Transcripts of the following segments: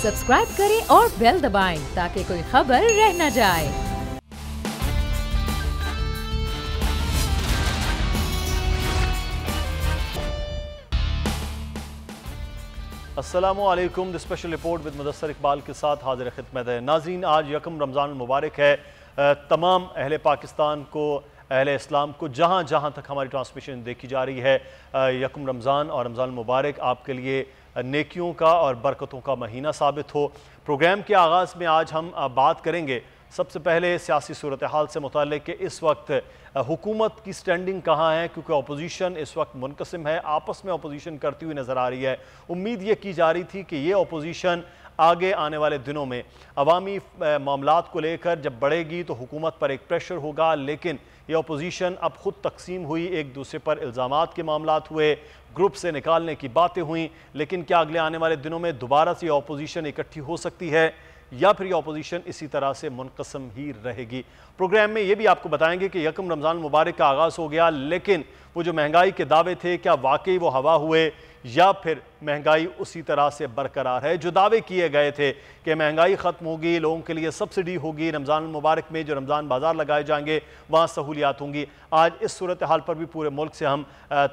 Subscribe करें और bell दबाएं ताकि कोई खबर रह न जाए। अस्सलामुअलैकुम। The special report with Mudassar Iqbal के साथ हाजिर खिदमत है। नाज़रीन, आज यकम रमज़ान मुबारक है। तमाम अहले पाकिस्तान को, अहले इस्लाम को, जहाँ जहाँ तक हमारी ट्रांसमिशन देखी जा रही है, यकम रमज़ान और रमज़ान मुबारक आपके लिए नेकियों का और बरकतों का महीना साबित हो। प्रोग्राम के आगाज़ में आज हम बात करेंगे सबसे पहले सियासी सूरत हाल से मुताल्लिक़ कि इस वक्त हुकूमत की स्टैंडिंग कहाँ है, क्योंकि अपोजिशन इस वक्त मुनक़सिम है, आपस में अपोजिशन करती हुई नज़र आ रही है। उम्मीद ये की जा रही थी कि ये अपोजिशन आगे आने वाले दिनों में अवामी मामलात को लेकर जब बढ़ेगी तो हुकूमत पर एक प्रेशर होगा, लेकिन ये अपोजिशन अब खुद तकसीम हुई, एक दूसरे पर इल्ज़ामात के मामलात हुए, ग्रुप से निकालने की बातें हुई। लेकिन क्या अगले आने वाले दिनों में दोबारा से ये अपोजिशन इकट्ठी हो सकती है या फिर ये अपोजिशन इसी तरह से मुनक़सम ही रहेगी? प्रोग्राम में ये भी आपको बताएंगे कि यकम रमज़ान मुबारक का आगाज़ हो गया, लेकिन वो जो महंगाई के दावे थे, क्या वाकई वो हवा हुए या फिर महंगाई उसी तरह से बरकरार है? जो दावे किए गए थे कि महंगाई ख़त्म होगी, लोगों के लिए सब्सिडी होगी, रमज़ान मुबारक में जो रमज़ान बाज़ार लगाए जाएंगे वहाँ सहूलियात होंगी, आज इस सूरत हाल पर भी पूरे मुल्क से हम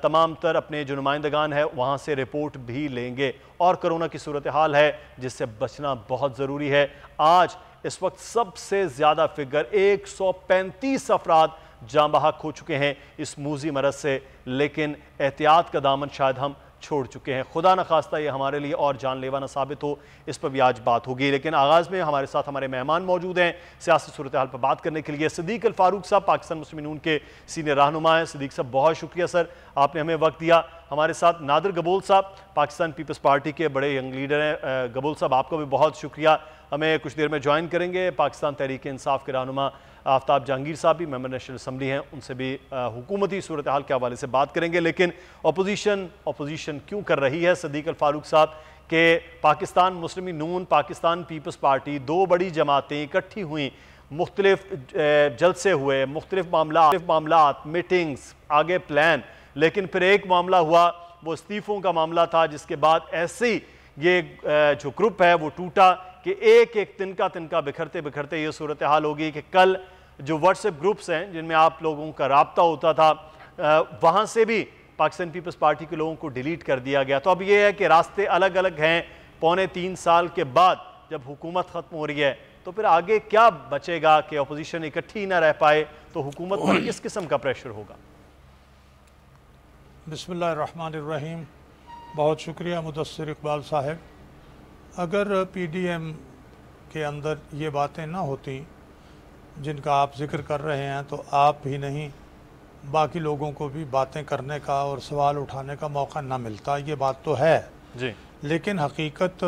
तमाम तर अपने जो नुमाइंदगान हैं वहाँ से रिपोर्ट भी लेंगे। और कोरोना की सूरत हाल है जिससे बचना बहुत ज़रूरी है। आज इस वक्त सबसे ज़्यादा फिगर 135 अफराद जाँ बहक हो चुके हैं इस मूजी मरज़ से, लेकिन एहतियात का दामन शायद हम छोड़ चुके हैं। खुदा न खास्ता ये हमारे लिए और जानलेवा न साबित हो, इस पर भी आज बात होगी। लेकिन आगाज़ में हमारे साथ हमारे मेहमान मौजूद हैं सियासी सूरत हाल पर बात करने के लिए। सिद्दीक अल फारूक साहब पाकिस्तान मुस्लिम यूनियन के सीनियर रहनुमा हैं। सिद्दीक साहब, बहुत शुक्रिया सर, आपने हमें वक्त दिया। हमारे साथ नादिर गबोल साहब, पाकिस्तान पीपल्स पार्टी के बड़े यंग लीडर हैं। गबोल साहब, आपका भी बहुत शुक्रिया, हमें कुछ देर में ज्वाइन करेंगे। पाकिस्तान तहरीक इंसाफ के रहनुमा आफ्ताब जहांगीर साहब भी मेंबर नेशनल असम्बली हैं, उनसे भी हुकूमती सूरत हाल के हवाले से बात करेंगे। लेकिन अपोजिशन क्यों कर रही है? सिद्दीक अल फारूक साहब के पाकिस्तान मुस्लिम नून, पाकिस्तान पीपल्स पार्टी, दो बड़ी जमातें इकट्ठी हुई, मुख्तलिफ जलसे हुए, मुख्तलिफ मामलात, मीटिंग्स, आगे प्लान, लेकिन फिर एक मामला हुआ, वो इस्तीफ़ों का मामला था, जिसके बाद ऐसे ही ये जो ग्रुप है वो टूटा कि एक एक तिनका तिनका बिखरते बिखरते ये सूरत हाल होगी कि कल जो व्हाट्सएप ग्रुप्स हैं जिनमें आप लोगों का राब्ता होता था, वहाँ से भी पाकिस्तान पीपल्स पार्टी के लोगों को डिलीट कर दिया गया। तो अब ये है कि रास्ते अलग अलग हैं। पौने 3 साल के बाद जब हुकूमत ख़त्म हो रही है तो फिर आगे क्या बचेगा कि अपोजिशन इकट्ठी ना रह पाए, तो हुकूमत पर किस किस्म का प्रेशर होगा? बिस्मिल्लाहिर्रहमानिर्रहीम। बहुत शुक्रिया मुदस्सिर इकबाल साहब। अगर पीडीएम के अंदर ये बातें ना होती जिनका आप जिक्र कर रहे हैं तो आप ही नहीं, बाकी लोगों को भी बातें करने का और सवाल उठाने का मौका ना मिलता। ये बात तो है जी, लेकिन हकीकत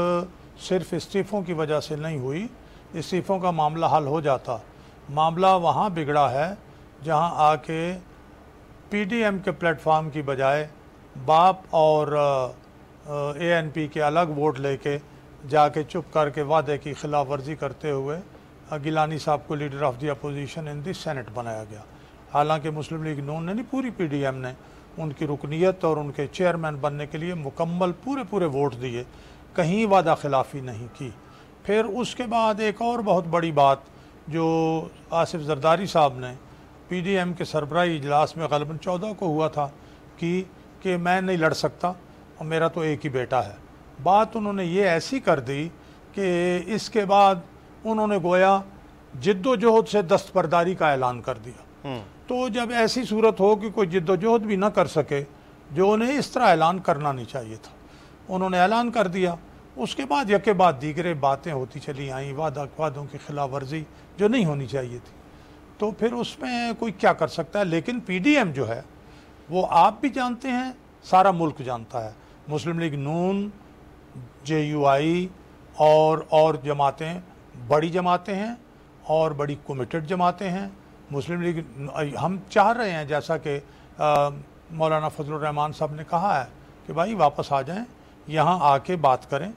सिर्फ इस्तीफ़ों की वजह से नहीं हुई। इस्तीफ़ों का मामला हल हो जाता। मामला वहाँ बिगड़ा है जहाँ आके पीडीएम के प्लेटफार्म की बजाय बाप और एएनपी के अलग वोट लेके जाके चुप करके वादे की खिलाफ वर्जी करते हुए गिलानी साहब को leader of the opposition in the senate बनाया गया। हालांकि मुस्लिम लीग नून ने नहीं, पूरी पीडीएम ने उनकी रुकनीत और उनके चेयरमैन बनने के लिए मुकम्मल पूरे वोट दिए, कहीं वादा खिलाफ़ी नहीं की। फिर उसके बाद एक और बहुत बड़ी बात जो आसिफ जरदारी साहब ने पीडीएम के सरबराही इजलास में ग़ालिबन 14 को हुआ था कि मैं नहीं लड़ सकता और मेरा तो एक ही बेटा है। बात उन्होंने ये ऐसी कर दी कि इसके बाद उन्होंने गोया जिद्दोजहद से दस्तबरदारी का ऐलान कर दिया। तो जब ऐसी सूरत हो कि कोई जिद्दोजहद भी ना कर सके, जो उन्हें इस तरह ऐलान करना नहीं चाहिए था, उन्होंने ऐलान कर दिया। उसके बाद यके बाद दीगरे बातें होती चली आई, वादों की खिलाफ वर्जी जो नहीं होनी चाहिए थी। तो फिर उसमें कोई क्या कर सकता है? लेकिन पीडीएम जो है वो आप भी जानते हैं, सारा मुल्क जानता है, मुस्लिम लीग नून, जेयूआई और जमातें बड़ी जमातें हैं और बड़ी कमिटेड जमातें हैं। मुस्लिम लीग, हम चाह रहे हैं जैसा कि मौलाना फजलुर रहमान साहब ने कहा है कि भाई वापस आ जाएं, यहाँ आके बात करें।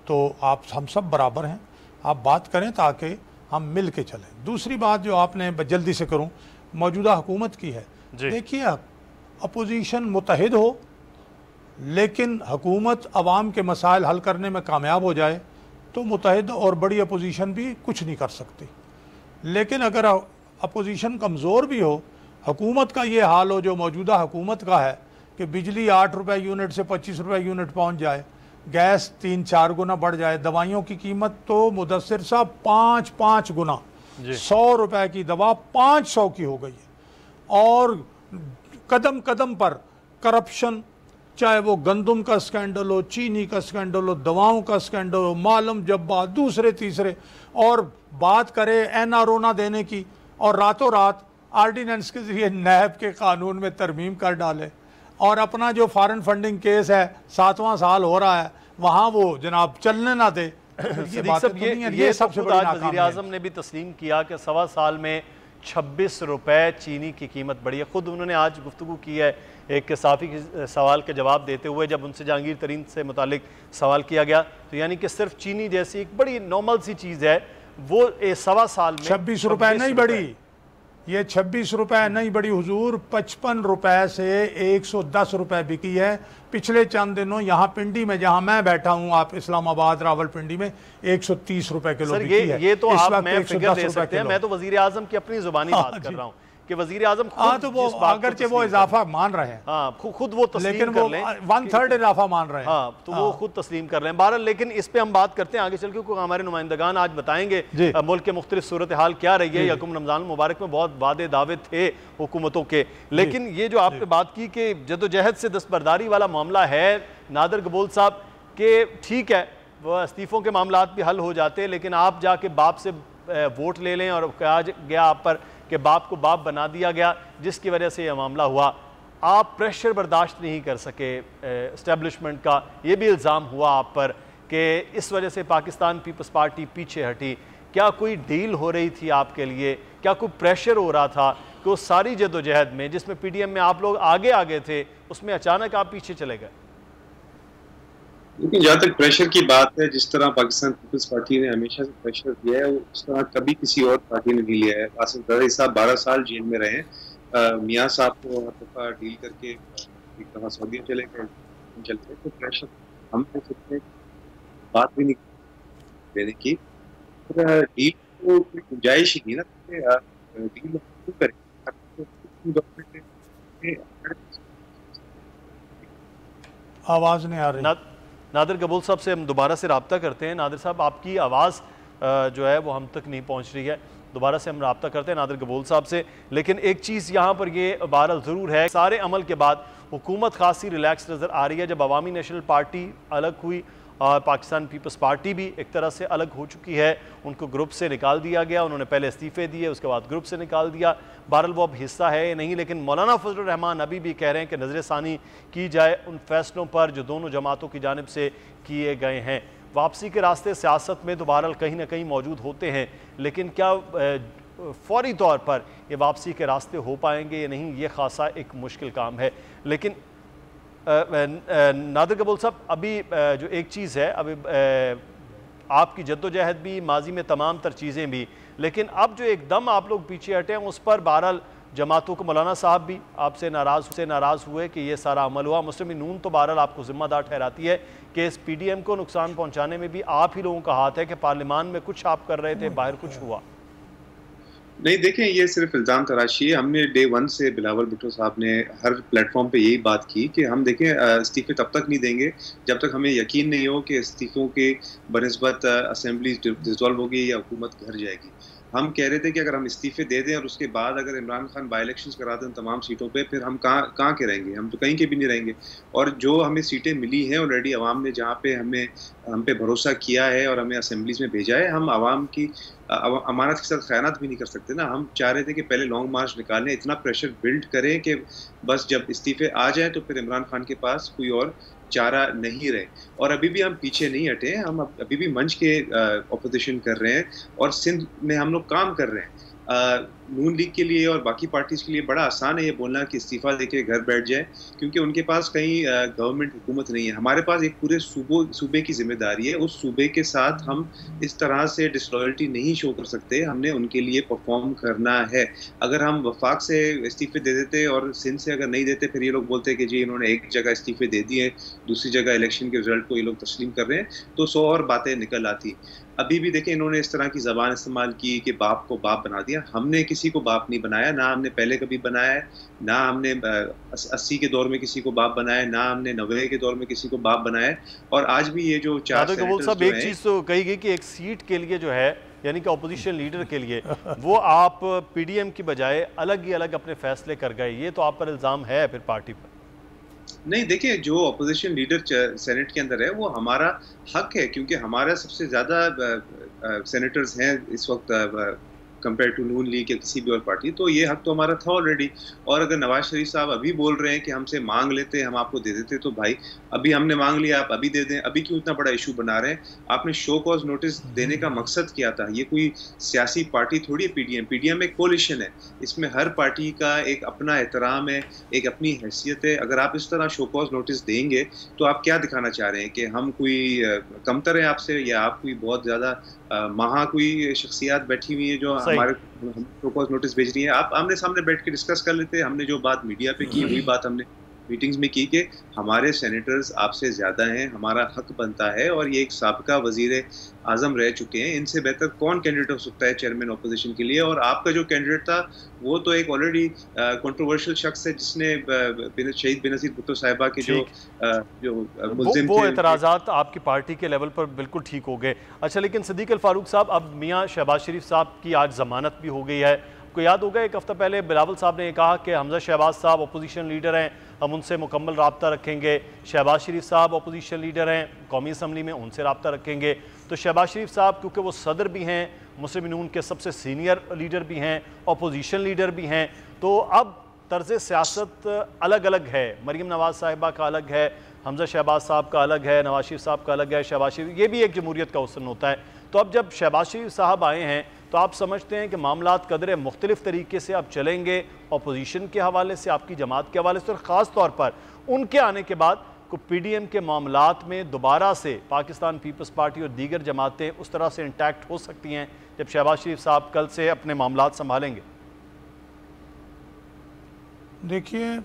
तो आप, हम सब बराबर हैं, आप बात करें ताकि हम मिल के चलें। दूसरी बात जो आपने जल्दी से करूं, मौजूदा हुकूमत की है। देखिए, अपोजिशन मुत्तहिद हो लेकिन हुकूमत अवाम के मसाइल हल करने में कामयाब हो जाए तो मुतहद और बड़ी अपोजिशन भी कुछ नहीं कर सकती। लेकिन अगर अपोजिशन कमज़ोर भी हो, हुकूमत का ये हाल हो जो मौजूदा हुकूमत का है कि बिजली 8 रुपये यूनिट से 25 रुपये यूनिट पहुँच जाए, गैस 3-4 गुना बढ़ जाए, दवाइयों की कीमत तो मुदस्सिर साहब 5-5 गुना, 100 रुपये की दवा 500 की हो गई है। और कदम कदम पर करप्शन, चाहे वो गंदम का स्कैंडल हो, चीनी का स्कैंडल हो, दवाओं का स्कैंडल हो, मालूम जब्बा दूसरे तीसरे, और बात करे एनआरओ ना देने की और रातों रात आर्डिनेंस के जरिए नैब के कानून में तरमीम कर डाले, और अपना जो फॉरेन फंडिंग केस है 7वां साल हो रहा है वहाँ वो जनाब चलने ना दे। ये सबसे बड़ी वज़ीर आज़म ने भी तस्लीम किया कि 1.25 साल में 26 रुपए चीनी की कीमत बढ़ी है। खुद उन्होंने आज गुफ्तगू की है एक सहाफ़ी के सवाल का जवाब देते हुए, जब उनसे जहांगीर तरीन से मुतालिक सवाल किया गया तो यानी कि सिर्फ चीनी जैसी एक बड़ी नॉर्मल सी चीज़ है वो 1.25 साल में 26 रुपए नहीं बढ़ी, ये 26 रुपए नहीं बढ़ी हुजूर, 55 रुपए से 110 रुपए बिकी है। पिछले चंद दिनों यहाँ पिंडी में जहाँ मैं बैठा हूँ, आप इस्लामाबाद रावलपिंडी में 130 रुपए किलो बिकी है। ये तो आप मैं फिगर दे सकते हैं, मैं तो वज़ीर आज़म की अपनी ज़ुबानी बात कर रहा हूँ कि वज़ीर आज़म तो वो अगरचे वो इजाफा मान रहे हैं, खुद वो तस्लीम कर लें, 1/3 इजाफा मान रहे हैं, तो वो खुद तस्लीम कर रहे हैं। बहरहाल लेकिन इस पे हम बात करते हैं आगे चल के, क्योंकि हमारे नुमाइंदगान आज बताएंगे मुल्क के मुख्तलिफ सूरत हाल क्या रही है। यकम रमज़ान मुबारक में बहुत वादे दावे थे हुकूमतों के, लेकिन ये जो आपने बात की कि जदोजहद से दस्तबरदारी वाला मामला है नादिर गबोल साहब के, ठीक है वह इस्तीफ़ों के मामला भी हल हो जाते, लेकिन आप जाके बाप से वोट ले लें और कहा गया आप पर कि बाप को बाप बना दिया गया, जिसकी वजह से यह मामला हुआ। आप प्रेशर बर्दाश्त नहीं कर सके इस्टेब्लिशमेंट का, ये भी इल्ज़ाम हुआ आप पर कि इस वजह से पाकिस्तान पीपल्स पार्टी पीछे हटी। क्या कोई डील हो रही थी आपके लिए, क्या कोई प्रेशर हो रहा था कि उस सारी जदोजहद में जिसमें PDM में आप लोग आगे आगे थे, उसमें अचानक आप पीछे चले गए? लेकिन जहाँ तक प्रेशर की बात है, जिस तरह पाकिस्तान पीपल्स पार्टी ने हमेशा से प्रेशर दिया है, उस तरह कभी किसी और पार्टी ने नहीं लिया है। आसिफ जरदारी साहब 12 साल जेल में रहे, मियाँ साहब को हर दफ़ा डील करके एक दफ़ा सऊदी चले गए, तो प्रेशर हम कह सकते हैं बात भी नहीं देने की, डील को कोई गुंजाइश ही नहीं ना, डील क्यों करें। आवाज़ नहीं आ रही। नादिर गबोल साहब से हम दोबारा से रब्ता करते हैं। नादिर साहब आपकी आवाज़ जो है वो हम तक नहीं पहुंच रही है, दोबारा से हम रब्ता करते हैं नादिर गबोल साहब से। लेकिन एक चीज़ यहाँ पर ये बहरहाल ज़रूर है, सारे अमल के बाद हुकूमत खासी रिलैक्स नज़र आ रही है। जब अवामी नेशनल पार्टी अलग हुई और पाकिस्तान पीपल्स पार्टी भी एक तरह से अलग हो चुकी है, उनको ग्रुप से निकाल दिया गया, उन्होंने पहले इस्तीफ़े दिए, उसके बाद ग्रुप से निकाल दिया। बहरहाल वो अब हिस्सा है नहीं, लेकिन मौलाना फजलुर रहमान अभी भी कह रहे हैं कि नज़रसानी की जाए उन फैसलों पर जो दोनों जमातों की जानिब से किए गए हैं। वापसी के रास्ते सियासत में तो बहरहाल कहीं ना कहीं मौजूद होते हैं, लेकिन क्या फौरी तौर पर ये वापसी के रास्ते हो पाएंगे या नहीं, ये खासा एक मुश्किल काम है। लेकिन नादिर गबोल साहब, अभी जो एक चीज़ है, अभी आपकी जद्दोजहद भी, माजी में तमाम तर चीज़ें भी, लेकिन अब जो एकदम आप लोग पीछे हटे हैं उस पर बहरहाल जमातों को, मौलाना साहब भी आपसे नाराज़ हुए कि ये सारा अमल हुआ। मुस्लिम नून तो बहरहाल आपको ज़िम्मेदार ठहराती है कि इस PDM को नुकसान पहुँचाने में भी आप ही लोगों का हाथ है कि पार्लियामान में कुछ आप कर रहे थे, बाहर कुछ हुआ नहीं। देखें, ये सिर्फ इल्ज़ाम तराशी है। हमने डे 1 से बिलावल भुट्टो साहब ने हर प्लेटफॉर्म पे यही बात की कि हम देखें इस्तीफ़े तब तक नहीं देंगे जब तक हमें यकीन नहीं हो कि इस्तीफ़ों के बनिस्बत असेंबली डिसॉल्व होगी या हुकूमत घर जाएगी। हम कह रहे थे कि अगर हम इस्तीफ़े दे दें और उसके बाद अगर इमरान खान बाई इलेक्शंस करा दें तमाम सीटों पे, फिर हम कहाँ के रहेंगे, हम तो कहीं के भी नहीं रहेंगे। और जो हमें सीटें मिली हैं ऑलरेडी, आवाम ने जहाँ पे हम पे भरोसा किया है और हमें असेंबलीज में भेजा है, हम आवाम की अमानत के साथ खयानत भी नहीं कर सकते ना। हम चाह रहे थे कि पहले लॉन्ग मार्च निकालें, इतना प्रेशर बिल्ड करें कि बस जब इस्तीफ़े आ जाए तो फिर इमरान खान के पास कोई और चारा नहीं रहे। और अभी भी हम पीछे नहीं हटे, हम अभी भी मंच के ऑपोजिशन कर रहे हैं और सिंध में हम लोग काम कर रहे हैं। नून लीग के लिए और बाकी पार्टीज के लिए बड़ा आसान है ये बोलना कि इस्तीफा देके घर बैठ जाए, क्योंकि उनके पास कहीं गवर्नमेंट हुकूमत नहीं है। हमारे पास एक पूरे सूबे की जिम्मेदारी है। उस सूबे के साथ हम इस तरह से डिसलॉयल्टी नहीं शो कर सकते। हमने उनके लिए परफॉर्म करना है। अगर हम वफाक से इस्तीफे दे देते और सिंध से अगर नहीं देते, फिर ये लोग बोलते कि जी इन्होंने एक जगह इस्तीफे दे दिए, दूसरी जगह इलेक्शन के रिजल्ट को ये लोग तस्लीम कर रहे हैं, तो 100 और बातें निकल आती। अभी भी देखें, इन्होंने इस तरह की जबान इस्तेमाल की कि बाप को बाप बना दिया। हमने किसी को बाप नहीं बनाया, ना हमने पहले कभी बनाया है, ना हमने 80 के दौर में किसी को बाप बनाया, ना हमने 90 के दौर में किसी को बाप बनाया है। और आज भी ये जो चार साहब एक चीज तो कही गई कि एक सीट के लिए जो है, यानी कि अपोजिशन लीडर के लिए वो आप पीडीएम की बजाय अलग ही अलग अपने फैसले कर गए, ये तो आप पर इल्जाम है फिर पार्टी पर? नहीं, देखिए, जो अपोजिशन लीडर सेनेट के अंदर है वो हमारा हक है, क्योंकि हमारा सबसे ज़्यादा सेनेटर्स हैं इस वक्त कंपेयर टू नून लीग या किसी भी और पार्टी, तो ये हक तो हमारा था ऑलरेडी। और अगर नवाज शरीफ साहब अभी बोल रहे हैं कि हमसे मांग लेते, हम आपको दे देते, तो भाई अभी हमने मांग लिया, आप अभी दे दें। अभी क्यों इतना बड़ा इशू बना रहे हैं? आपने शो कॉज नोटिस देने का मकसद क्या था? ये कोई सियासी पार्टी थोड़ी है पीडीएम। पीडीएम एक कोलिशन है, इसमें हर पार्टी का एक अपना एहतराम है, एक अपनी हैसियत है। अगर आप इस तरह शो कॉज नोटिस देंगे तो आप क्या दिखाना चाह रहे हैं कि हम कोई कमतर है आपसे, या आप कोई बहुत ज़्यादा महा कोई शख्सियात बैठी हुई है जो हमारे शो कॉज नोटिस भेज रही है? आप आमने सामने बैठ के डिस्कस कर लेते। हमने जो बात मीडिया पे की वही बात हमने मीटिंग्स में की कि हमारे सेनेटर्स आपसे ज़्यादा हैं, हमारा हक बनता है। और ये एक साबिका वज़ीर आज़म रह चुके हैं, इनसे बेहतर कौन कैंडिडेट हो सकता है चेयरमैन अपोजिशन के लिए? और आपका जो कैंडिडेट था वो तो एक ऑलरेडी कंट्रोवर्शियल शख्स है, जिसने शहीद बेनज़ीर भुट्टो साहिबा के जो मुल्ज़िम थे, वो एतराज़ात आपकी पार्टी के लेवल पर बिल्कुल ठीक हो गए। अच्छा, लेकिन सिद्दीक अल फारूक साहब, अब मियाँ शहबाज शरीफ साहब की आज ज़मानत भी हो गई है। आपको याद होगा एक हफ्ता पहले बिलावल साहब ने कहा कि हमजा शहबाज साहब अपोजिशन लीडर हैं, हम उनसे मुकम्मल रब्ता रखेंगे। शहबाज शरीफ साहब अपोजिशन लीडर हैं, कौमी असम्बली में उनसे रब्ता रखेंगे। तो शहबाज शरीफ साहब क्योंकि वो सदर भी हैं, मुस्लिम नून के सबसे सीनियर लीडर भी हैं, अपोजिशन लीडर भी हैं, तो अब तर्ज़ सियासत अलग अलग है। मरीम नवाज़ साहिबा का अलग है, हमजा शहबाज साहब का अलग है, नवाज शरीफ साहब का अलग है। शहबाज शरीफ, ये भी एक जमहूरियत का हुस्न होता है। तो अब जब शहबाज शरीफ साहब आए हैं तो आप समझते हैं कि मामलात कदरे मुख्तलिफ तरीके से आप चलेंगे, अपोजिशन के हवाले से, आपकी जमात के हवाले से, और ख़ास तौर पर उनके आने के बाद को पीडीएम के मामलात में दोबारा से पाकिस्तान पीपल्स पार्टी और दीगर जमातें उस तरह से इंटैक्ट हो सकती हैं जब शहबाज शरीफ साहब कल से अपने मामलात संभालेंगे? देखिए,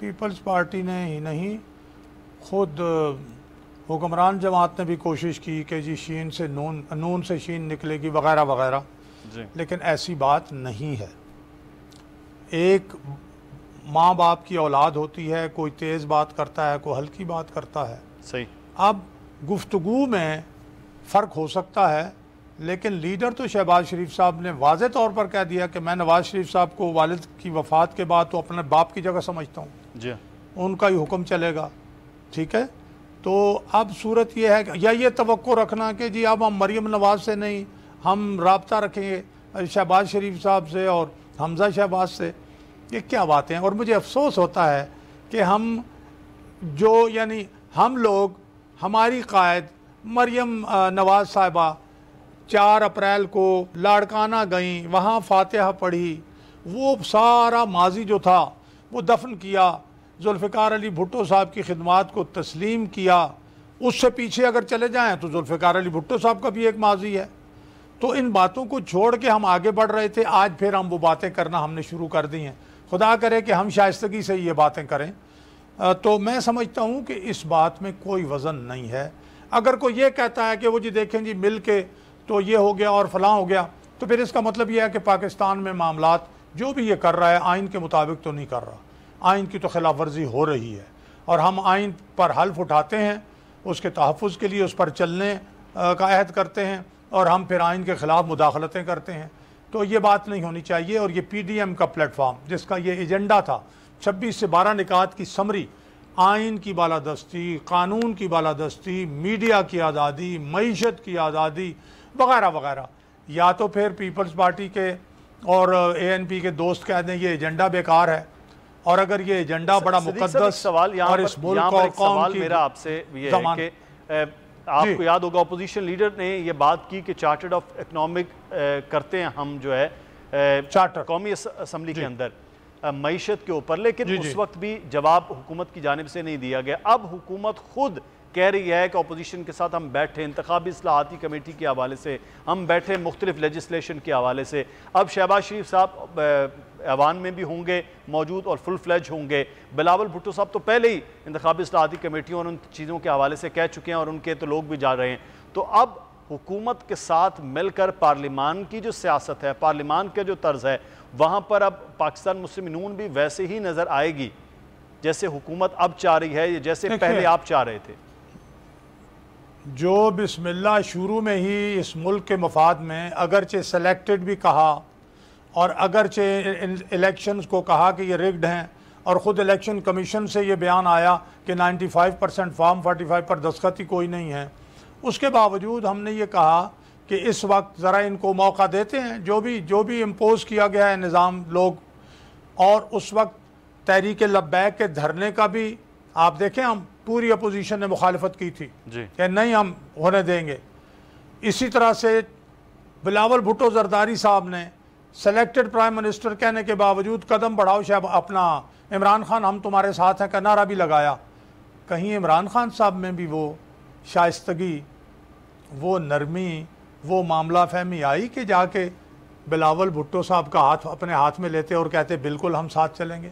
पीपल्स पार्टी ने ही नहीं, खुद हुक्मरान जमात ने भी कोशिश की कि जी शीन से नून से शीन निकलेगी वगैरह वगैरह, लेकिन ऐसी बात नहीं है। एक माँ बाप की औलाद होती है, कोई तेज़ बात करता है, कोई हल्की बात करता है। सही। अब गुफ्तगू में फ़र्क हो सकता है, लेकिन लीडर तो शहबाज शरीफ साहब ने वाज़े तौर पर कह दिया कि मैं नवाज़ शरीफ साहब को वालिद की वफ़ात के बाद तो अपने बाप की जगह समझता हूँ जी, उनका ही हुक्म चलेगा। ठीक है, तो अब सूरत ये है या ये तवक्को रखना कि जी अब हम मरीम नवाज़ से नहीं, हम राब्ता रखेंगे शहबाज शरीफ साहब से और हमजा शहबाज से, ये क्या बातें हैं। और मुझे अफसोस होता है कि हम जो यानी हम लोग, हमारी कायद मरीम नवाज़ साहिबा 4 अप्रैल को लाड़काना गई, वहाँ फातिहा पढ़ी, वो सारा माजी जो था वो दफन किया, जुल्फ़िकार अली भुट्टो साहब की खिदमात को तस्लीम किया। उससे पीछे अगर चले जाएं तो जुल्फ़िकार अली भुट्टो साहब का भी एक माजी है। तो इन बातों को छोड़ के हम आगे बढ़ रहे थे, आज फिर हम वो बातें करना हमने शुरू कर दी हैं। खुदा करे कि हम शाइस्तगी से ये बातें करें। तो मैं समझता हूँ कि इस बात में कोई वज़न नहीं है। अगर कोई ये कहता है कि वो जी देखें जी मिल के तो ये हो गया और फलां हो गया, तो फिर इसका मतलब ये है कि पाकिस्तान में मामलात जो भी ये कर रहा है आइन के मुताबिक तो नहीं कर रहा, आइन की तो खिलाफ वर्जी हो रही है। और हम आइन पर हल्फ उठाते हैं, उसके तहफ़्फ़ुज़ के लिए उस पर चलने का अहद करते हैं, और हम फिर आइन के ख़िलाफ़ मुदाखलतें करते हैं। तो ये बात नहीं होनी चाहिए। और ये पीडीएम का प्लेटफॉर्म जिसका ये एजेंडा था 26 से 12 निकात की समरी, आइन की बालादस्ती, कानून की बालादस्ती, मीडिया की आज़ादी, मईशत की आज़ादी वगैरह वगैरह, या तो फिर पीपल्स पार्टी के और एएनपी के दोस्त कह दें ये एजेंडा बेकार है, और अगर ये एजेंडा बड़ा मुकद्दस सवाल और इस मुल्क और कौम की मेरा आपसे ये है कि आपको याद होगा अपोजिशन लीडर ने ये बात की कि चार्टर्ड ऑफ इकनॉमिक करते हैं हम जो है चार्टर कौमी असम्बली के अंदर मईशत के ऊपर, लेकिन जी, उस जी। वक्त भी जवाब हुकूमत की जानिब से नहीं दिया गया। अब हुकूमत खुद कह रही है कि अपोजिशन के साथ हम बैठे, इंतखाबी इस्लाहाती कमेटी के हवाले से हम बैठे, मुख्तलिफ लेजिस्लेशन के हवाले से। अब शहबाज शरीफ साहब ऐवान में भी होंगे मौजूद और फुल फ्लैज होंगे। बिलावल भुट्टो साहब तो पहले ही इंतखाबी इस्लाहाती कमेटियों और उन चीज़ों के हवाले से कह चुके हैं और उनके तो लोग भी जा रहे हैं। तो अब हुकूमत के साथ मिलकर पार्लिमान की जो सियासत है, पार्लिमान का जो तर्ज है, वहाँ पर अब पाकिस्तान मुस्लिम नून भी वैसे ही नज़र आएगी जैसे हुकूमत अब चाह रही है, जैसे पहले आप चाह रहे थे। जो बिस्मिल्लाह शुरू में ही इस मुल्क के मफाद में अगरचे सेलेक्टेड भी कहा और अगरचे इलेक्शंस को कहा कि ये रिग्ड हैं, और ख़ुद इलेक्शन कमीशन से ये बयान आया कि 95% फॉर्म 45 पर दस्तखत ही कोई नहीं है, उसके बावजूद हमने ये कहा कि इस वक्त ज़रा इनको मौका देते हैं, जो भी इम्पोज किया गया है निज़ाम लोग। और उस वक्त तहरीक लब्बैक के धरने का भी आप देखें, हम पूरी अपोजिशन ने मुखालफत की थी कि नहीं हम होने देंगे। इसी तरह से बिलावल भुट्टो जरदारी साहब ने सेलेक्टेड प्राइम मिनिस्टर कहने के बावजूद कदम बढ़ाओ शायद अपना इमरान खान हम तुम्हारे साथ हैं का नारा भी लगाया। कहीं इमरान खान साहब में भी वो शाइस्तगी, वो नरमी, वो मामला फहमी आई कि जाके बिलावल भुट्टो साहब का हाथ अपने हाथ में लेते और कहते बिल्कुल हम साथ चलेंगे।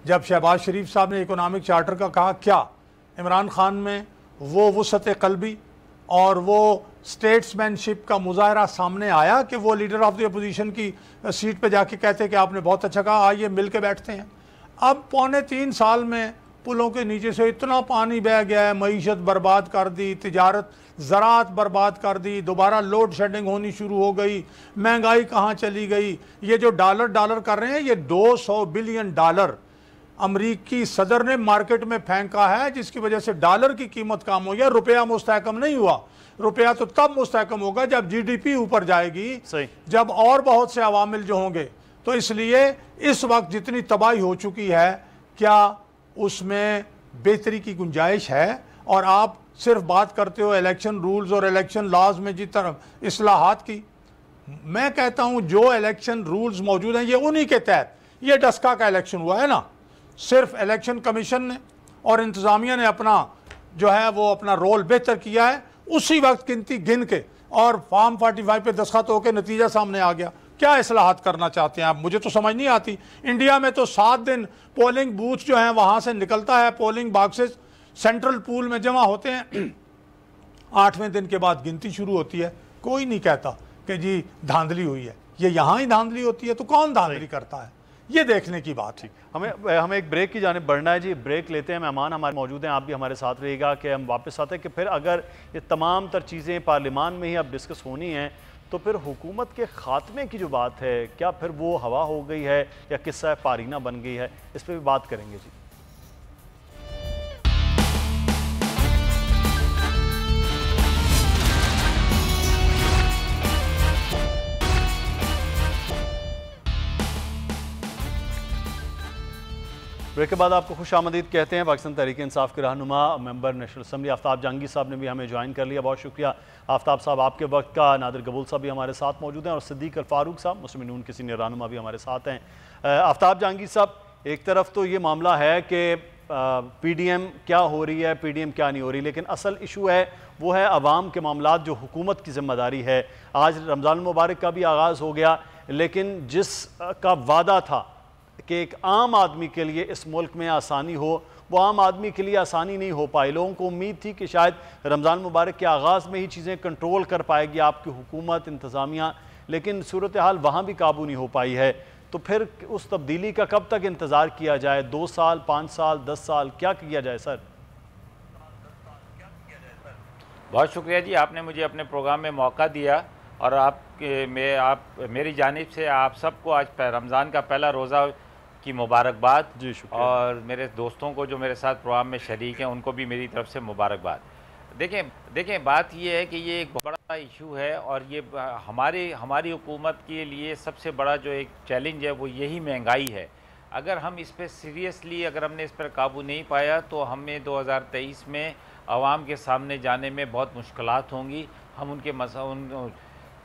जब शहबाज शरीफ साहब ने इकोनॉमिक चार्टर का कहा, क्या इमरान खान में वो वसअत क़ल्बी और वो स्टेट्समैनशिप का मुजाहरा सामने आया कि वो लीडर ऑफ द अपोजिशन की सीट पे जाके कहते कि आपने बहुत अच्छा कहा, आइए मिल के बैठते हैं। अब 3.25 साल में पुलों के नीचे से इतना पानी बह गया है, मईशत बर्बाद कर दी, तिजारत ज़राअत बर्बाद कर दी, दोबारा लोड शेडिंग होनी शुरू हो गई, महंगाई कहाँ चली गई। ये जो डॉलर कर रहे हैं, ये $200 बिलियन अमरीकी सदर ने मार्केट में फेंका है, जिसकी वजह से डॉलर की कीमत कम हो गया, रुपया मुस्तहकम नहीं हुआ। रुपया तो तब मुस्तहकम होगा जब जीडीपी ऊपर जाएगी, जब और बहुत से अवामिल जो होंगे। तो इसलिए इस वक्त जितनी तबाही हो चुकी है, क्या उसमें बेहतरी की गुंजाइश है? और आप सिर्फ बात करते हो इलेक्शन रूल्स और इलेक्शन लॉज में जिस तरह इस्लाहात की। मैं कहता हूं जो इलेक्शन रूल्स मौजूद हैं ये उन्हीं के तहत, ये डस्का का इलेक्शन हुआ है ना, सिर्फ इलेक्शन कमीशन ने और इंतज़ामिया ने अपना जो है वो अपना रोल बेहतर किया है, उसी वक्त गिनती गिन के और फॉर्म 45 पे दस्तखत होकर नतीजा सामने आ गया। क्या इस्लाहात करना चाहते हैं आप? मुझे तो समझ नहीं आती। इंडिया में तो 7 दिन पोलिंग बूथ जो है वहाँ से निकलता है, पोलिंग बॉक्सेस सेंट्रल पूल में जमा होते हैं, 8वें दिन के बाद गिनती शुरू होती है। कोई नहीं कहता कि जी धांधली हुई है। ये यहाँ ही धांधली होती है तो कौन धांधली करता है, ये देखने की बात है। हमें एक ब्रेक की जानिब बढ़ना है जी। ब्रेक लेते हैं, मेहमान हमारे मौजूद हैं, आप भी हमारे साथ रहिएगा कि हम वापस आते हैं कि फिर अगर ये तमाम तर चीज़ें पार्लियामान में ही अब डिस्कस होनी हैं तो फिर हुकूमत के ख़ात्मे की जो बात है, क्या फिर वो हवा हो गई है या किस्सा पारीना बन गई है? इस पर भी बात करेंगे जी। ब्रेक के बाद आपको खुश आमदीद कहते हैं। पाकिस्तान तहरीक इंसाफ के रहनुमा member national assembly Aftab Jahangir साहब ने भी हमें ज्वाइन कर लिया, बहुत शुक्रिया आफ्ताब साहब आपके वक्त का। नादिर कबूल साहब भी हमारे साथ मौजूद हैं और सिद्दीक अल फारूक साहब मुस्लिम नून के सीनियर रहनुमा भी हमारे साथ हैं। आफ्ताब जहांगीर साहब, एक तरफ तो ये मामला है कि PDM क्या हो रही है, PDM क्या नहीं हो रही, लेकिन असल इशू है वो है अवाम के मामला जो हुकूमत की जिम्मेदारी है। आज रमज़ान मुबारक का भी आगाज़ हो गया, लेकिन जिस का वादा था कि एक आम आदमी के लिए इस मुल्क में आसानी हो, वो आम आदमी के लिए आसानी नहीं हो पाई। लोगों को उम्मीद थी कि शायद रमज़ान मुबारक के आगाज़ में ही चीज़ें कंट्रोल कर पाएगी आपकी हुकूमत, इंतज़ामिया, लेकिन सूरत हाल वहाँ भी काबू नहीं हो पाई है। तो फिर उस तब्दीली का कब तक इंतज़ार किया जाए? 2 साल, 5 साल, 10 साल, क्या किया जाए सर? बहुत शुक्रिया जी, आपने मुझे अपने प्रोग्राम में मौका दिया और आप मेरी जानिब से आप सबको आज रमज़ान का पहला रोज़ा की मुबारकबाद जी। शुक्रिया। और मेरे दोस्तों को जो मेरे साथ प्रोग्राम में शरीक हैं उनको भी मेरी तरफ से मुबारकबाद। देखें बात ये है कि ये एक बड़ा इशू है और ये हमारी हुकूमत के लिए सबसे बड़ा जो एक चैलेंज है वो यही महंगाई है। अगर हम इस पर सीरियसली अगर हमने इस पर काबू नहीं पाया तो हमें 2023 में आवाम के सामने जाने में बहुत मुश्किलात होंगी। हम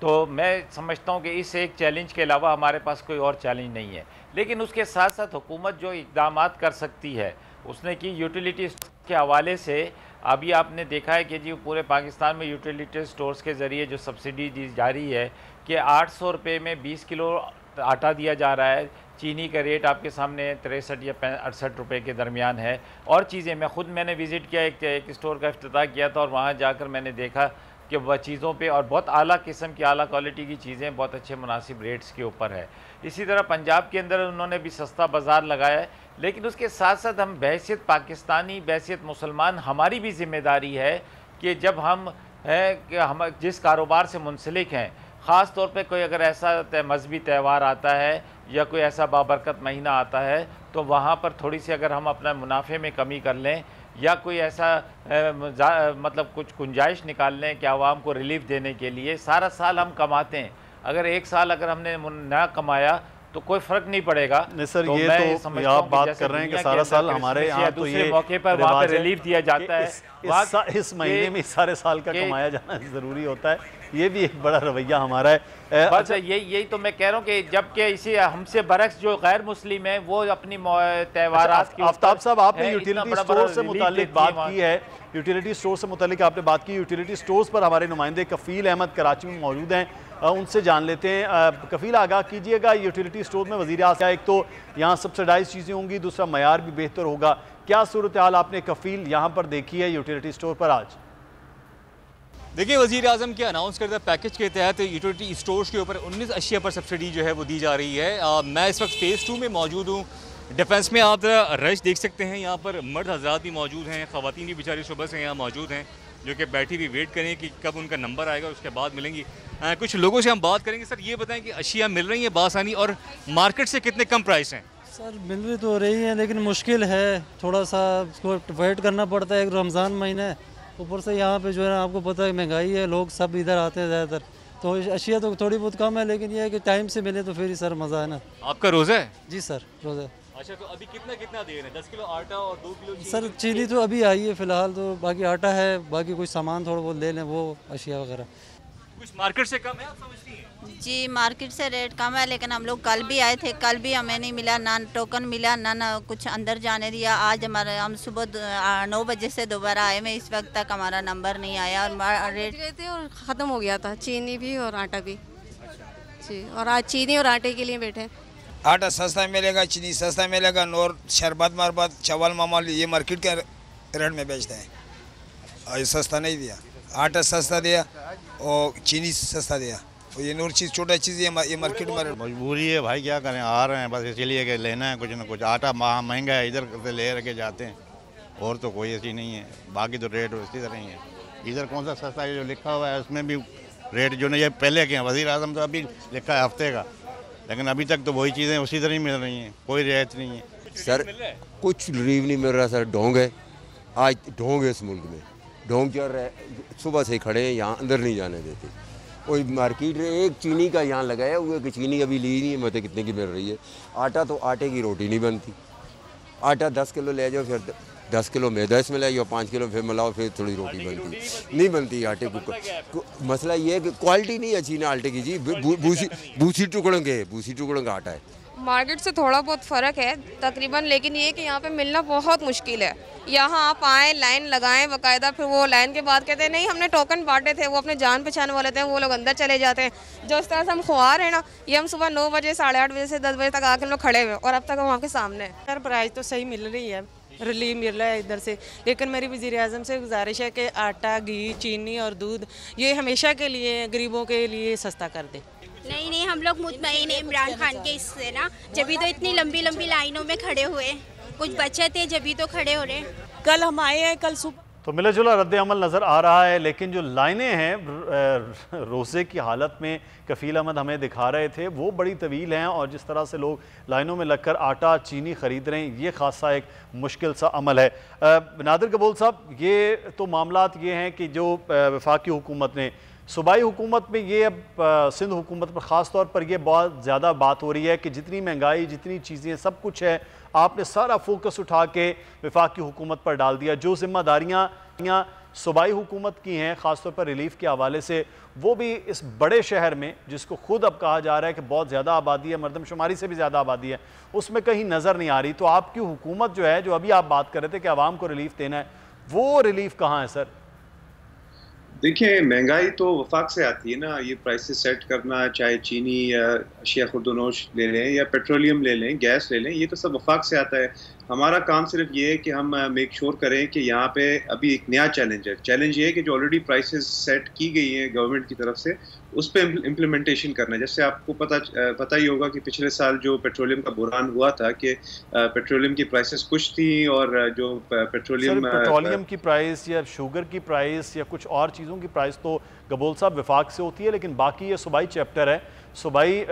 तो मैं समझता हूँ कि इस एक चैलेंज के अलावा हमारे पास कोई और चैलेंज नहीं है। लेकिन उसके साथ साथ हुकूमत जो इक़दामात कर सकती है उसने की यूटिलिटी के हवाले से अभी आपने देखा है कि जी पूरे पाकिस्तान में यूटिलिटी स्टोर्स के ज़रिए जो सब्सिडी दी जा रही है कि 800 रुपये में 20 किलो आटा दिया जा रहा है। चीनी का रेट आपके सामने 63 या 68 रुपये के दरमियान है। और चीज़ें मैंने विज़िट किया, एक स्टोर का इफ्तिताह किया था और वहाँ जाकर मैंने देखा कि वह चीज़ों पे और बहुत आला किस्म की आला क्वालिटी की चीज़ें बहुत अच्छे मुनासिब रेट्स के ऊपर है। इसी तरह पंजाब के अंदर उन्होंने भी सस्ता बाज़ार लगाया है। लेकिन उसके साथ साथ हम बहैसियत पाकिस्तानी, बहैसियत मुसलमान, हमारी भी ज़िम्मेदारी है कि जब हम जिस कारोबार से मुंसलिक हैं, ख़ास तौर पे कोई अगर ऐसा मजहबी त्यौहार आता है या कोई ऐसा बाबरकत महीना आता है तो वहाँ पर थोड़ी सी अगर हम अपना मुनाफे में कमी कर लें या कोई ऐसा मतलब कुछ गुंजाइश निकाल लें कि आवाम को रिलीफ देने के लिए। सारा साल हम कमाते हैं, अगर एक साल अगर हमने ना कमाया तो कोई फर्क नहीं पड़ेगा। नहीं सर, तो ये तो आप बात कर रहे हैं कि सारा साल हमारे यहाँ तो ये मौके पर वहाँ पर रिलीफ दिया जाता है, इस महीने में सारे साल का कमाया जाना ज़रूरी होता है। ये भी एक बड़ा रवैया हमारा है। अच्छा, यही तो मैं कह रहा हूँ कि जबकि इसी हमसे बरक्स जो गैर मुस्लिम है वो अपनी त्यौहारात की। आफ्ताब साहब, आपने यूटिलिटी स्टोर से मुतालिक बात की है, यूटिलिटी स्टोर से मुतालिक आपने बात की। यूटिलिटी स्टोर्स पर हमारे नुमाइंदे कफ़ील अहमद कराची में मौजूद हैं, उनसे जान लेते हैं। कफ़ील, आगाह कीजिएगा, यूटिलिटी स्टोर में वज़ीर आज़म, एक तो यहाँ सब्सिडाइज चीज़ें होंगी, दूसरा मयार भी बेहतर होगा। क्या सूरत हाल आपने कफ़ील यहाँ पर देखी है यूटिलिटी स्टोर पर आज? देखिए, वज़ीर आज़म के अनाउंस करदा पैकेज के तहत यूटिलिटी स्टोर्स के ऊपर 19 अशिया पर सब्सिडी जो है वो दी जा रही है। मैं इस वक्त फ़ेज़ 2 में मौजूद हूँ। डिफेंस में आप रश देख सकते हैं, यहाँ पर मर्द हज़रात भी मौजूद हैं, ख़वातीन भी बेचारी सुबह से यहाँ मौजूद हैं जो कि बैठी हुई वेट करें कि कब उनका नंबर आएगा, उसके बाद मिलेंगी। कुछ लोगों से हम बात करेंगे। सर, ये बताएं कि अशिया मिल रही है बासानी और मार्केट से कितने कम प्राइस हैं? सर, मिल रही तो रही है लेकिन मुश्किल है, थोड़ा सा उसको वेट करना पड़ता है। एक रमज़ान महीना है, ऊपर से यहाँ पे जो है आपको पता है महंगाई है, लोग सब इधर आते हैं ज़्यादातर, तो अशिया तो थोड़ी बहुत कम है, लेकिन ये है कि टाइम से मिले तो फिर ही सर मज़ा है ना। आपका रोज़ा है? जी सर, रोज़ा। अच्छा, तो अभी कितना दे रहे हैं? 10 किलो आटा और 2 किलो चीनी? सर, चीनी तो अभी आई है फ़िलहाल, तो बाकी आटा है, बाकी कुछ सामान थोड़ा बहुत ले लें, वो अशिया वगैरह। कुछ मार्केट से कम है, आप समझती हैं? जी, मार्केट से रेट कम है, लेकिन हम लोग कल भी आए थे, कल भी हमें नहीं मिला, ना टोकन मिला, ना कुछ अंदर जाने दिया। आज हम सुबह 9 बजे से दोबारा आए में, इस वक्त तक हमारा नंबर नहीं आया और रेट गए थे और ख़त्म हो गया था, चीनी भी और आटा भी। जी, और आज चीनी और आटे के लिए बैठे। आटा सस्ता मिलेगा, चीनी सस्ता मिलेगा, और शरबत मरबत चावल मामल ये मार्केट के रेट में बेचते हैं, और सस्ता नहीं दिया। आटा सस्ता दिया और चीनी सस्ता दिया, और ये नूर चीज़ छोटा चीज़ ये मार्केट में मजबूरी है भाई, क्या करें, आ रहे हैं बस इसलिए कि लेना है कुछ ना कुछ। आटा महंगा है, इधर से ले के जाते हैं, और तो कोई ऐसी नहीं है। बाकी तो रेट इसी तरह ही है। इधर कौन सा सस्ता है जो लिखा हुआ है उसमें भी रेट जो नहीं, ये पहले के हैं। वज़ीर आज़म तो अभी लिखा है हफ्ते का, लेकिन अभी तक तो वही चीज़ें उसी तरह ही मिल रही हैं, कोई रियायत नहीं है। सर, कुछ रिलीफ नहीं मिल रहा सर। ढोंग है, आज ढोंग है इस मुल्क में, ढोंग चल रहा है, सुबह से खड़े हैं, यहाँ अंदर नहीं जाने देते। कोई मार्केट एक चीनी का यहाँ लगाया हुआ है कि चीनी अभी ली नहीं है, मतलब कितने की मिल रही है। आटा तो आटे की रोटी नहीं बनती। आटा 10 किलो ले जाओ, फिर 10 किलो मैदा इसमें ले जाओ, 5 किलो फिर मिलाओ, फिर थोड़ी रोटी बनती नहीं बनती आटे को। मसला ये है कि क्वालिटी नहीं अच्छी ना आटे की जी, भूसी टुकड़ों का आटा है। मार्केट से थोड़ा बहुत फ़र्क है तकरीबन, लेकिन ये कि यहाँ पे मिलना बहुत मुश्किल है। यहाँ आप आएँ, लाइन लगाएं बाकायदा, फिर वो लाइन के बाद कहते हैं नहीं हमने टोकन बांटे थे, वो अपने जान पहचान वाले थे, वो लोग अंदर चले जाते हैं। जो इस तरह से हम ख्वार हैं ना, ये हम सुबह 9 बजे 8:30 बजे से 10 बजे तक आके हम लोग खड़े हुए और अब तक वहाँ के सामने है। सर, प्राइस तो सही मिल रही है, रिलीफ मिल रहा है इधर से, लेकिन मेरी वज़ीर आज़म से गुजारिश है कि आटा, घी, चीनी और दूध ये हमेशा के लिए गरीबों के लिए सस्ता कर दे। नहीं, हम लोग मुतमईन हैं इमरान खान के इससे ना, जब तो इतनी लंबी लंबी लाइनों में खड़े हुए, कुछ बचत है जब तो खड़े हो रहे। कल हम आए हैं, कल सुबह तो मिला जुला रद्द अमल नज़र आ रहा है, लेकिन जो लाइनें हैं रोज़े की हालत में कफ़ील अहमद हमें दिखा रहे थे वो बड़ी तवील हैं, और जिस तरह से लोग लाइनों में लगकर आटा चीनी ख़रीद रहे हैं ये खासा एक मुश्किल सा अमल है। नादिर कबूल साहब, ये तो मामलात ये हैं कि जो वफाकी हुकूमत ने, सूबाई हुकूमत में ये अब सिंध हुकूमत पर ख़ास तौर पर यह बहुत ज़्यादा बात हो रही है कि जितनी महंगाई, जितनी चीज़ें, सब कुछ है, आपने सारा फोकस उठा के वफाकी हुकूमत पर डाल दिया। जो जिम्मेदारियाँ सूबाई हुकूमत की हैं, ख़ासतौर पर रिलीफ के हवाले से, वो भी इस बड़े शहर में जिसको खुद अब कहा जा रहा है कि बहुत ज़्यादा आबादी है, मरदमशुमारी से भी ज़्यादा आबादी है, उसमें कहीं नज़र नहीं आ रही। तो आपकी हुकूमत जो है, जो अभी आप बात कर रहे थे कि आवाम को रिलीफ देना है, वो रिलीफ कहाँ है सर? देखिए, महंगाई तो वफाक से आती है ना, ये प्राइसेस सेट करना, चाहे चीनी या अशिया खुर्दनोश ले लें या पेट्रोलियम ले लें, गैस ले लें, ये तो सब वफाक से आता है। हमारा काम सिर्फ ये है कि हम मेक श्योर करें कि यहाँ पे अभी एक नया चैलेंज है। चैलेंज ये है कि जो ऑलरेडी प्राइसेस सेट की गई हैं गवर्नमेंट की तरफ से, उस पर इम्प्लीमेंटेशन करना है। जैसे आपको पता ही होगा कि पिछले साल जो पेट्रोलियम का बुरान हुआ था कि पेट्रोलियम की प्राइसेस कुछ थी और जो पेट्रोलियम की प्राइस या शुगर की प्राइस या कुछ और चीज़ों की प्राइस तो गबोल साहब विफाक से होती है, लेकिन बाकी ये सूबाई चैप्टर है। सूबाई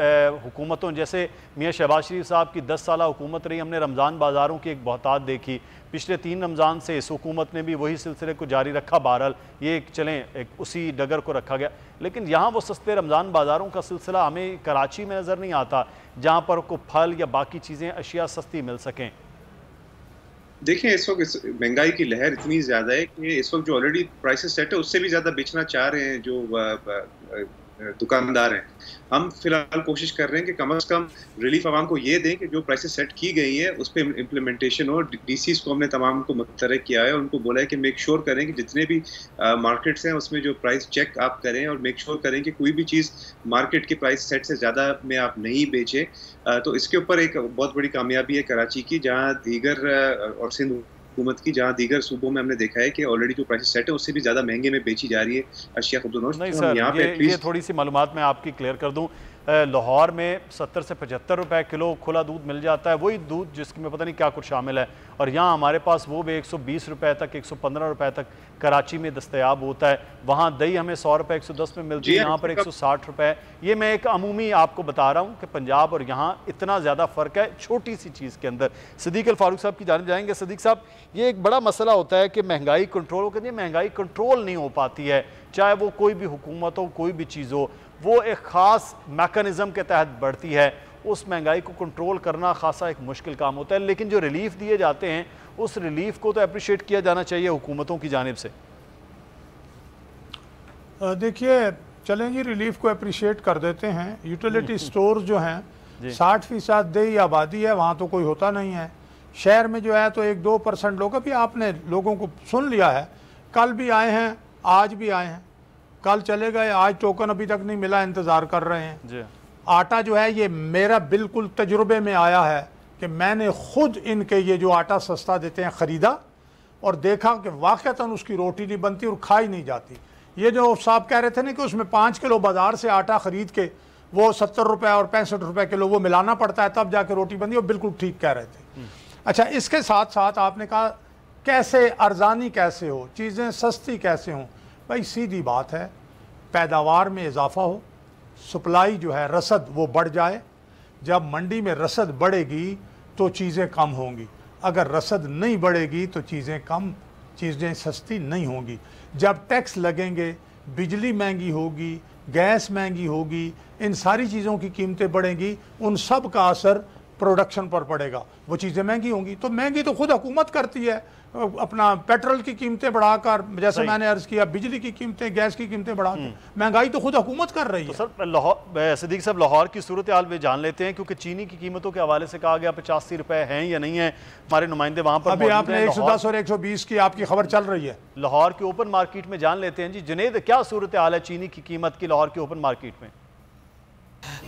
हुकूमतों, जैसे मियाँ शहबाज शरीफ साहब की 10 साल हुकूमत रही, हमने रमज़ान बाज़ारों की एक बहुतात देखी। पिछले 3 रमज़ान से इस हुकूमत ने भी वही सिलसिले को जारी रखा। बहरहाल ये एक उसी डगर को रखा गया, लेकिन यहाँ वो सस्ते रमज़ान बाज़ारों का सिलसिला हमें कराची में नज़र नहीं आता, जहाँ पर को फल या बाकी चीज़ें अशिया सस्ती मिल सकें। देखिए, इस वक्त महंगाई की लहर इतनी ज़्यादा है कि इस वक्त जो ऑलरेडी प्राइसेस सेट है उससे भी ज़्यादा बेचना चाह रहे हैं जो दुकानदार हैं। हम फिलहाल कोशिश कर रहे हैं कि कम से कम रिलीफ आवाम को ये दें कि जो प्राइसेस सेट की गई है उस पर इम्प्लीमेंटेशन हो। डीसीज को हमने तमाम को मुतरक किया है, उनको बोला है कि मेक श्योर करें कि जितने भी मार्केट्स हैं उसमें जो प्राइस चेक आप करें और मेक श्योर करें कि कोई भी चीज़ मार्केट के प्राइस सेट से ज़्यादा में आप नहीं बेचें। तो इसके ऊपर एक बहुत बड़ी कामयाबी है कराची की, जहाँ दीगर और सिंध हुकूमत की, जहाँ दीगर सूबों में हमने देखा है कि ऑलरेडी जो प्राइस सेट है उससे भी ज़्यादा महंगे में बेची जा रही है अशिया खुर्दनोश। नहीं सर, ये थोड़ी सी मालूमात मैं आपकी क्लियर कर दूँ। लाहौर में 70 से 75 रुपए किलो खुला दूध मिल जाता है, वही दूध जिसमें पता नहीं क्या कुछ शामिल है, और यहाँ हमारे पास वो भी 120 रुपए तक, 115 रुपए तक कराची में दस्तयाब होता है। वहाँ दही हमें 100 रुपए 110 में मिलती है, यहाँ पर 160 रुपए। ये मैं एक अमूमी आपको बता रहा हूँ कि पंजाब और यहाँ इतना ज़्यादा फ़र्क है छोटी सी चीज़ के अंदर। सदीक अल फारूक साहब की जानिब जाएंगे। सदीक साहब, ये एक बड़ा मसला होता है कि महंगाई कंट्रोल हो, कहते हैं महंगाई कंट्रोल नहीं हो पाती है, चाहे वो कोई भी हुकूमत हो, कोई भी चीज़ हो, वो एक ख़ास मैकेनिज़्म के तहत बढ़ती है। उस महंगाई को कंट्रोल करना खासा एक मुश्किल काम होता है, लेकिन जो रिलीफ दिए जाते हैं उस रिलीफ को तो अप्रिशिएट किया जाना चाहिए हुकूमतों की जानिब से। देखिए, चलें जी, रिलीफ को अप्रिशिएट कर देते हैं। यूटिलिटी स्टोर जो हैं 60% देही आबादी है, वहाँ तो कोई होता नहीं है। शहर में जो है तो 1-2% लोग, अभी आपने लोगों को सुन लिया है, कल भी आए हैं, आज भी आए हैं, कल चले गए, आज टोकन अभी तक नहीं मिला, इंतज़ार कर रहे हैं जी। आटा जो है, ये मेरा बिल्कुल तजुर्बे में आया है कि मैंने खुद इनके ये जो आटा सस्ता देते हैं ख़रीदा और देखा कि वाक़तन उसकी रोटी नहीं बनती और खाई नहीं जाती। ये जो साहब कह रहे थे ना कि उसमें 5 किलो बाज़ार से आटा ख़रीद के वो 70 रुपये और 65 रुपये किलो वो मिलाना पड़ता है, तब जाके रोटी बनती है, वो बिल्कुल ठीक कह रहे थे। अच्छा, इसके साथ साथ आपने कहा कैसे अर्ज़ानी कैसे हो, चीज़ें सस्ती कैसे हों। भाई सीधी बात है, पैदावार में इजाफा हो, सप्लाई जो है रसद वो बढ़ जाए। जब मंडी में रसद बढ़ेगी तो चीज़ें कम होंगी, अगर रसद नहीं बढ़ेगी तो चीज़ें सस्ती नहीं होंगी। जब टैक्स लगेंगे, बिजली महंगी होगी, गैस महंगी होगी, इन सारी चीज़ों की कीमतें बढ़ेंगी, उन सब का असर प्रोडक्शन पर पड़ेगा, वो चीज़ें महंगी होंगी। तो महंगी तो खुद हुकूमत करती है, अपना पेट्रोल की कीमतें बढ़ाकर, जैसे मैंने अर्ज़ किया, बिजली की कीमतें, गैस की कीमतें बढ़ाकर, महंगाई तो खुद हुकूमत कर रही है। तो सर, सदीक साहब, लाहौर की सूरत हाल भी जान लेते हैं, क्योंकि चीनी की कीमतों के हवाले से कहा गया 85 रुपए हैं या नहीं है। हमारे नुमाइंदे वहाँ पर अभी आपने 110 और 120 की आपकी खबर चल रही है। लाहौर की ओपन मार्केट में जान लेते हैं जी। जुनेद, क्या सूरत हाल है चीनी की कीमत की लाहौर की ओपन मार्केट में?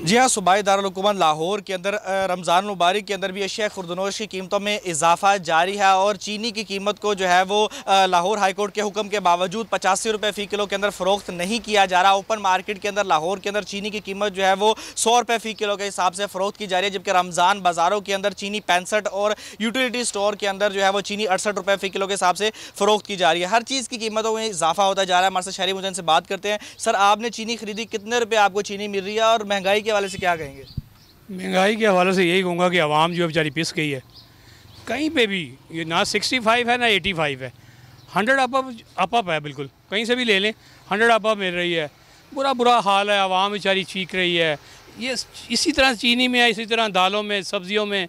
जी हाँ, सूबाई दारुल हुकूमत लाहौर के अंदर रमज़ान मुबारक के अंदर भी अशिया खुर्दनोश की कीमतों में इजाफा जारी है और चीनी की कीमत को जो है वो लाहौर हाई कोर्ट के हुक्म के बावजूद 85 रुपये फ़ी किलो के अंदर फ़रोख्त नहीं किया जा रहा। ओपन मार्केट के अंदर लाहौर के अंदर चीनी की कीमत जो है वो 100 रुपये फ़ी किलो के हिसाब से फ़रोख्त की जा रही है, जबकि रमज़ान बाज़ारों के अंदर चीनी 65 और यूटिलिटी स्टोर के अंदर जो है वो चीनी 68 रुपये फ़ी किलो के हिसाब से फ़रोख्त की जा रही है। हर चीज़ की कीमतों में इजाफा होता जा रहा है। हमारे साथ शहरी मुजन से बात करते हैं। सर, आपने चीनी खरीदी, कितने रुपये आपको चीनी मिल रही है और महंगाई के हवाले से क्या कहेंगे? महंगाई के हवाले से यही कहूँगा कि आवाम जो है बेचारी पिस गई है। कहीं पे भी ये ना 65 है ना 85 है, 100 अप है, बिल्कुल कहीं से भी ले लें 100 अप मिल रही है। बुरा हाल है, आवाम बेचारी चीख रही है। ये इसी तरह चीनी में है, इसी तरह दालों में, सब्जियों में,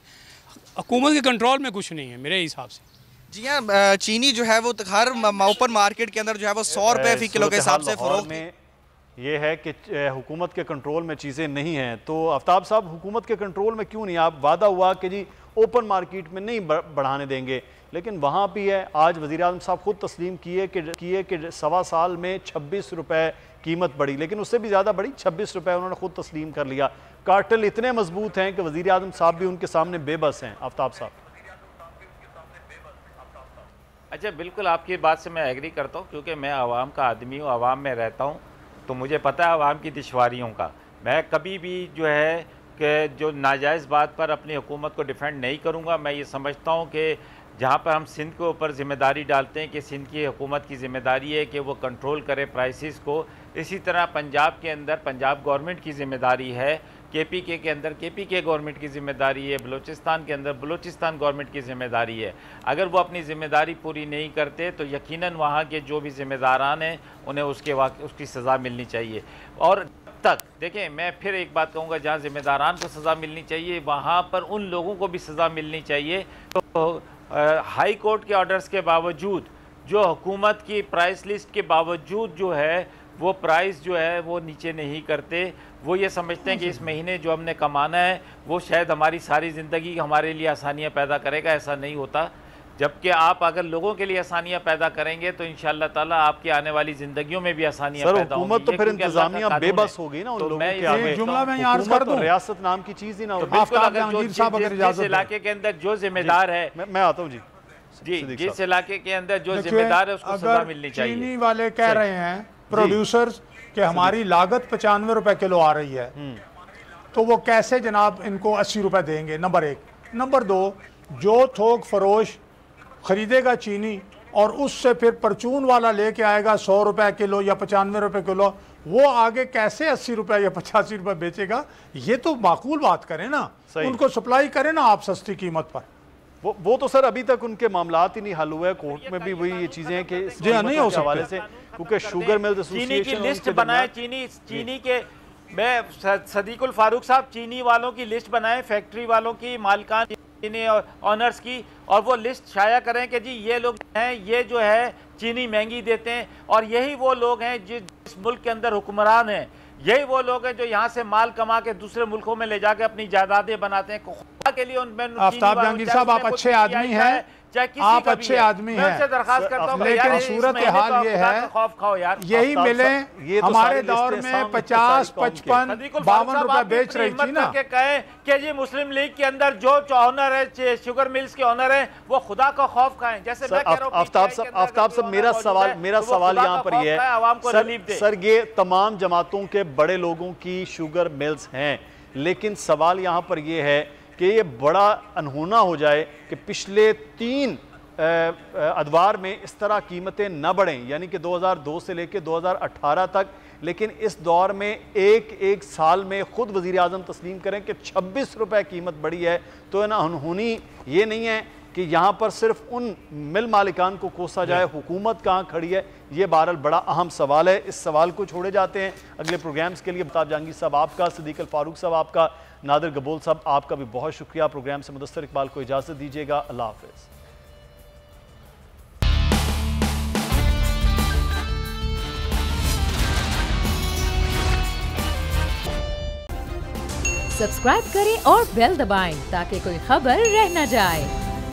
हुकूमत के कंट्रोल में कुछ नहीं है मेरे हिसाब से। जी हाँ, चीनी जो है वो हर ओपन मार्केट के अंदर जो है वो 100 रुपए फी किलो के हिसाब से फरोख्त में ये है कि हुकूमत के कंट्रोल में चीज़ें नहीं हैं। तो आफ्ताब साहब, हुकूमत के कंट्रोल में क्यों नहीं? आप वादा हुआ कि जी ओपन मार्केट में नहीं बढ़ाने देंगे, लेकिन वहाँ भी है। आज वज़ीर आज़म साहब खुद तस्लीम किए कि 1.25 साल में 26 रुपए कीमत बढ़ी, लेकिन उससे भी ज़्यादा बढ़ी, 26 रुपए उन्होंने खुद तस्लीम कर लिया। कार्टेल इतने मजबूत हैं कि वज़ीर आज़म साहब भी उनके सामने बेबस हैं। आफ्ताब साहब। अच्छा, बिल्कुल आपकी बात से मैं एग्री करता हूँ, क्योंकि मैं आवाम का आदमी हूँ, आवाम में रहता हूँ, तो मुझे पता है आवाम की दुश्वारियों का। मैं कभी भी जो है कि जो नाजायज़ बात पर अपनी हुकूमत को डिफेंड नहीं करूँगा। मैं ये समझता हूँ कि जहाँ पर हम सिंध के ऊपर ज़िम्मेदारी डालते हैं कि सिंध की हुकूमत की ज़िम्मेदारी है कि वो कंट्रोल करे प्राइसेस को, इसी तरह पंजाब के अंदर पंजाब गवर्नमेंट की ज़िम्मेदारी है, KPK के अंदर KPK गवर्नमेंट की ज़िम्मेदारी है, बलूचिस्तान के अंदर बलूचिस्तान गवर्नमेंट की ज़िम्मेदारी है। अगर वो अपनी ज़िम्मेदारी पूरी नहीं करते तो यकीनन वहाँ के जो भी ज़िम्मेदारान हैं उन्हें उसकी सज़ा मिलनी चाहिए। और तक देखें, मैं फिर एक बात कहूँगा, जहाँ ज़िम्मेदारान को सज़ा मिलनी चाहिए वहाँ पर उन लोगों को भी सज़ा मिलनी चाहिए। तो हाई कोर्ट के ऑर्डर्स के बावजूद, जो हुकूमत की प्राइस लिस्ट के बावजूद जो है वो प्राइस जो है वो नीचे नहीं करते। वो ये समझते हैं कि इस महीने जो हमने कमाना है वो शायद हमारी सारी ज़िंदगी हमारे लिए आसानियाँ पैदा करेगा। ऐसा नहीं होता। जबकि आप अगर लोगों के लिए आसानियाँ पैदा करेंगे तो इंशाअल्लाह ताला आपकी आने वाली ज़िंदगियों में भी आसानियाँ पैदा होंगी। हुकूमत तो फिर इंतजामिया बेबस होगी ना उन लोगों के आगे। जुमला मैं यहाँ अर्ज़ कर दूं, रियासत नाम की चीज़ ही ना हो। जिस इलाके के अंदर जो जिम्मेदार है, मैं आता हूँ जी, जिस इलाके के अंदर जो जिम्मेदार है उसको सजा मिलनी चाहिए। चीनी वाले कह रहे हैं प्रोड्यूसर्स कि हमारी लागत 95 रुपए किलो आ रही है, तो वो कैसे जनाब इनको 80 रुपए देंगे? नंबर 1। नंबर 2, जो थोक फरोश खरीदेगा चीनी और उससे फिर परचून वाला लेके आएगा 100 रुपए किलो या 95 रुपए किलो, वो आगे कैसे 80 रुपए या 85 रुपए बेचेगा? ये तो माकूल बात करें ना, उनको सप्लाई करें ना आप सस्ती कीमत पर। वो तो सर अभी तक उनके मामलात ही नहीं हल हुए। कोर्ट में भी वही ये चीजें हैं कि जी नहीं हो हवाले से, क्योंकि शुगर मिल्स चीनी की लिस्ट बनाए, चीनी के मैं सदीकुल फारूक साहब चीनी वालों की लिस्ट बनाए, फैक्ट्री वालों की, मालिकान चीनी ऑनर्स की, और वो लिस्ट शाया करें कि जी ये लोग हैं, ये जो है चीनी महंगी देते हैं, और यही वो लोग हैं जिस मुल्क के अंदर हुक्मरान हैं, यही वो लोग हैं जो यहाँ से माल कमा के दूसरे मुल्कों में ले जाके अपनी जायदादें बनाते हैं। खुदा के लिए उनमें आफ्ताब जहांगीर साहब, आप अच्छे आदमी हैं, आप अच्छे आदमी हैं, दरखास्त करता हूं, लेकिन सूरत हाल ये है, खौफ खाओ यार, यही मिले हमारे दौर में 50, 55, 52 रुपए बेच रही थी ना। कहें कि जी मुस्लिम लीग के अंदर जो ऑनर है, शुगर मिल्स के ऑनर है, वो खुदा का खौफ खाएं। जैसे मैं कह रहा हूं, आफ्ताब साहब, मेरा सवाल यहाँ पर ये है सर, ये तमाम जमातों के बड़े लोगों की शुगर मिल्स हैं, लेकिन सवाल यहाँ पर ये है कि ये बड़ा अनहोना हो जाए कि पिछले 3 अदवार में इस तरह कीमतें न बढ़ें, यानी कि 2002 से लेकर 2018 तक, लेकिन इस दौर में एक साल में खुद वज़ीर आज़म तस्लीम करें कि 26 रुपए कीमत बढ़ी है। तो ना अनहोनी ये नहीं है कि यहाँ पर सिर्फ उन मिल मालिकान को कोसा जाए, हुकूमत कहाँ खड़ी है? ये बहरहाल बड़ा अहम सवाल है। इस सवाल को छोड़े जाते हैं अगले प्रोग्राम्स के लिए। आफ्ताब जहांगीर साहब आपका, सदीक फारूक साहब आपका, नादिर गबोल साहब आपका भी बहुत शुक्रिया। प्रोग्राम से मुदस्सर इकबाल को इजाज़त दीजिएगा। अल्लाह हाफ़िज़। सब्सक्राइब करें और बेल दबाएं ताकि कोई खबर रह न जाए।